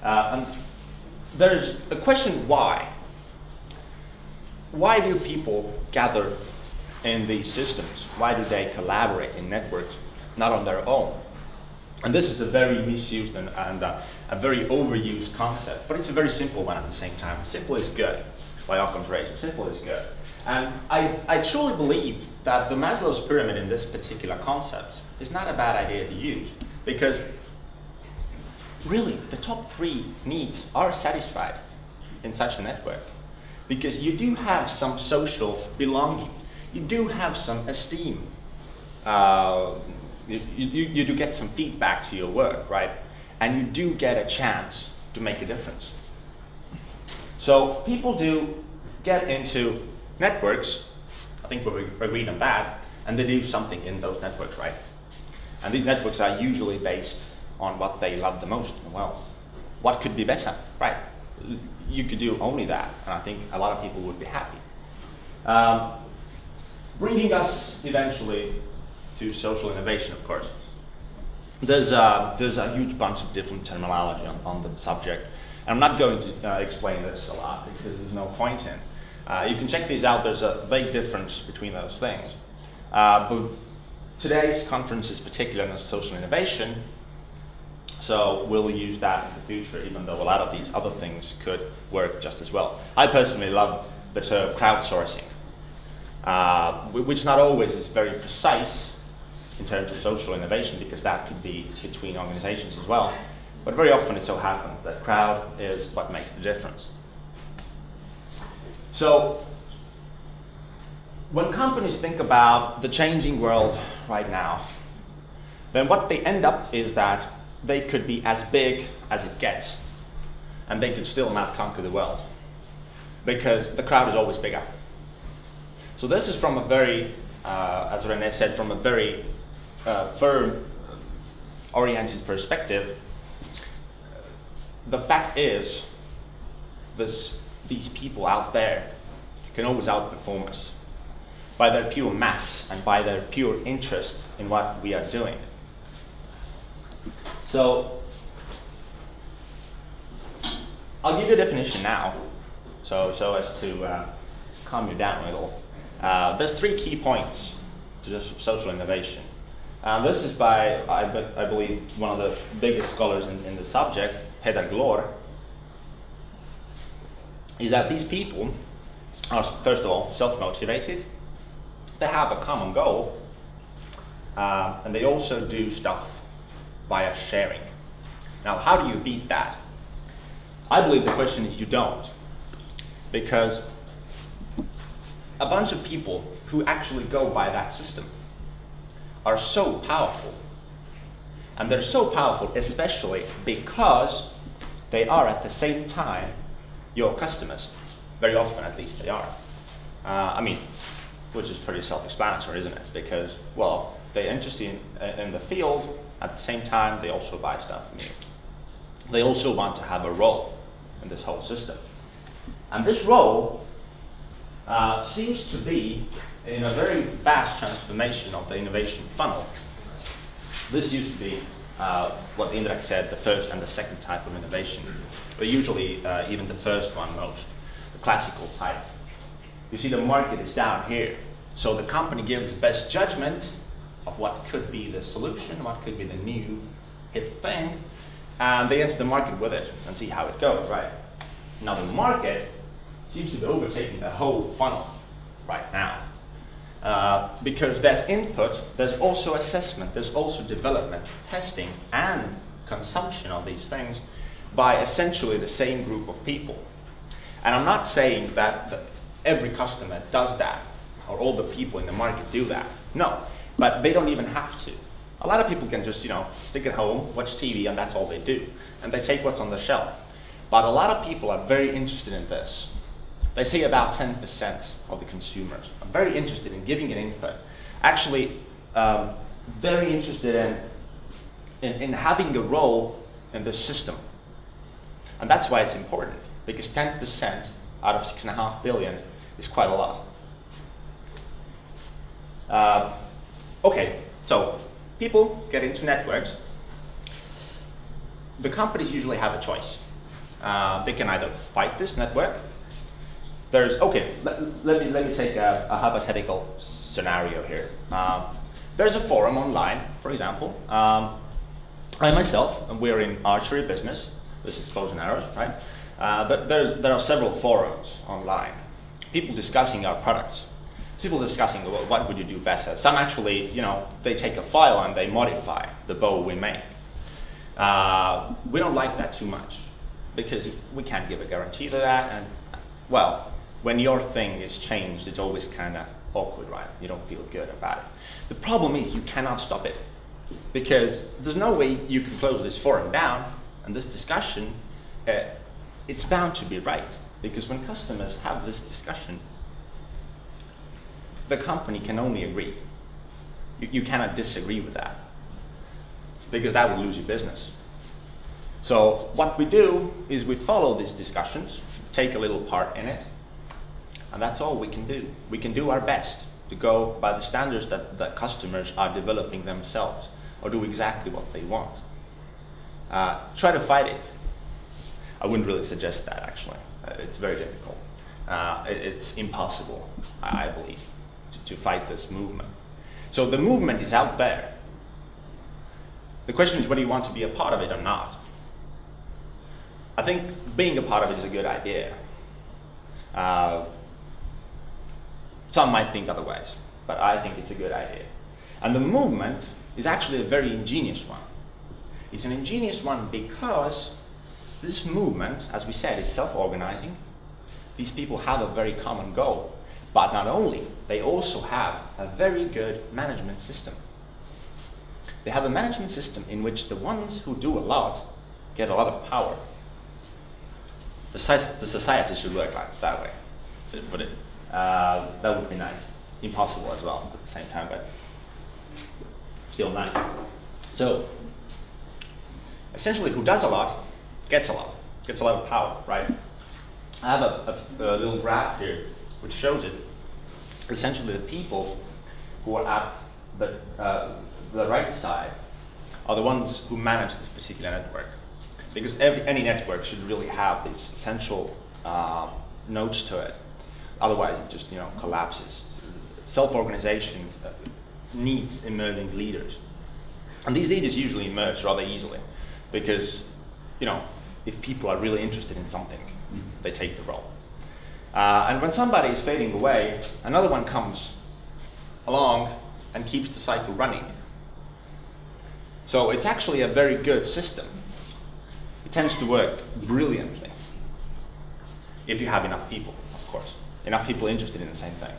And there's a question why. Why do people gather in these systems? Why do they collaborate in networks, not on their own? And this is a very misused and a very overused concept, but it's a very simple one at the same time. Simple is good, by Occam's razor. Simple is good. And I truly believe that the Maslow's pyramid in this particular concept is not a bad idea to use, because really the top 3 needs are satisfied in such a network, because you do have some social belonging, you do have some esteem, you do get some feedback to your work, right? And you do get a chance to make a difference. So people do get into networks, I think we agreed on that, and they do something in those networks, right? And these networks are usually based on what they love the most. Well, what could be better, right? You could do only that, and I think a lot of people would be happy. Bringing us eventually to social innovation, of course. There's a huge bunch of different terminology on the subject. And I'm not going to explain this a lot because there's no point in. You can check these out. There's a big difference between those things. But today's conference is particular on social innovation, so we'll use that in the future, even though a lot of these other things could work just as well. I personally love the term crowdsourcing, which not always is very precise in terms of social innovation, because that could be between organizations as well. But very often it so happens that crowd is what makes the difference. So when companies think about the changing world right now, then what they end up is that they could be as big as it gets, and they could still not conquer the world, because the crowd is always bigger. So this is from a very, as René said, from a very firm-oriented perspective. The fact is, these people out there can always outperform us by their pure mass and by their pure interest in what we are doing. So I'll give you a definition now, so as to calm you down a little. There's 3 key points to this social innovation. This is by, I believe, one of the biggest scholars in the subject, Peter Glor, is that these people are, first of all, self-motivated. They have a common goal, and they also do stuff via sharing. Now, how do you beat that? I believe the question is you don't, because a bunch of people who actually go by that system are so powerful. And they're so powerful especially because they are at the same time your customers. Very often, at least, they are. I mean, which is pretty self-explanatory, isn't it? Because, well, they're interested in the field, at the same time they also buy stuff from you. They also want to have a role in this whole system. And this role seems to be in a very fast transformation of the innovation funnel. This used to be what Indrek said, the first and the second type of innovation, but usually even the first one most, the classical type. You see, the market is down here, so the company gives best judgment of what could be the solution, what could be the new hip thing, and they enter the market with it and see how it goes, right? Now the market seems to be overtaking the whole funnel right now. Because there's input, there's also assessment, there's also development, testing, and consumption of these things by essentially the same group of people. And I'm not saying that every customer does that, or all the people in the market do that. No, but they don't even have to. A lot of people can just, stick at home, watch TV, and that's all they do. And they take what's on the shelf. But a lot of people are very interested in this. They say about 10% of the consumers are very interested in giving an input. Actually, very interested in having a role in this system. And that's why it's important, because 10% out of 6.5 billion is quite a lot. Okay, so people get into networks. The companies usually have a choice. They can either fight this network. Okay, let me take a hypothetical scenario here. There's a forum online, for example. I myself, and we're in archery business. This is bows and arrows, right? But there are several forums online. People discussing our products. People discussing, well, what would you do better? Some actually, they take a file and they modify the bow we make. We don't like that too much because we can't give a guarantee to that. And well, when your thing is changed, it's always kind of awkward, right? You don't feel good about it. The problem is you cannot stop it because there's no way you can close this forum down and this discussion, it's bound to be right. Because when customers have this discussion, the company can only agree. You cannot disagree with that because that would lose your business. So what we do is we follow these discussions, take a little part in it, and that's all we can do. We can do our best to go by the standards that customers are developing themselves or do exactly what they want. Try to fight it. I wouldn't really suggest that, actually. It's very difficult. It's impossible, I believe, to fight this movement. So the movement is out there. The question is whether you want to be a part of it or not. I think being a part of it is a good idea. Some might think otherwise, but I think it's a good idea. And the movement is actually a very ingenious one. It's an ingenious one because this movement, as we said, is self-organizing. These people have a very common goal, but not only, they also have a very good management system. They have a management system in which the ones who do a lot get a lot of power. The society should work like that way, would it? That would be nice. Impossible as well at the same time, but still nice. So, essentially, who does a lot gets a lot of power, right? I have a little graph here which shows it. Essentially, the people who are at the right side are the ones who manage this particular network. Because any network should really have these essential nodes to it. Otherwise, it just collapses. Self-organization needs emerging leaders. And these leaders usually emerge rather easily because, if people are really interested in something, they take the role. And when somebody is fading away, another one comes along and keeps the cycle running. So it's actually a very good system. It tends to work brilliantly if you have enough people, of course. Enough people interested in the same thing.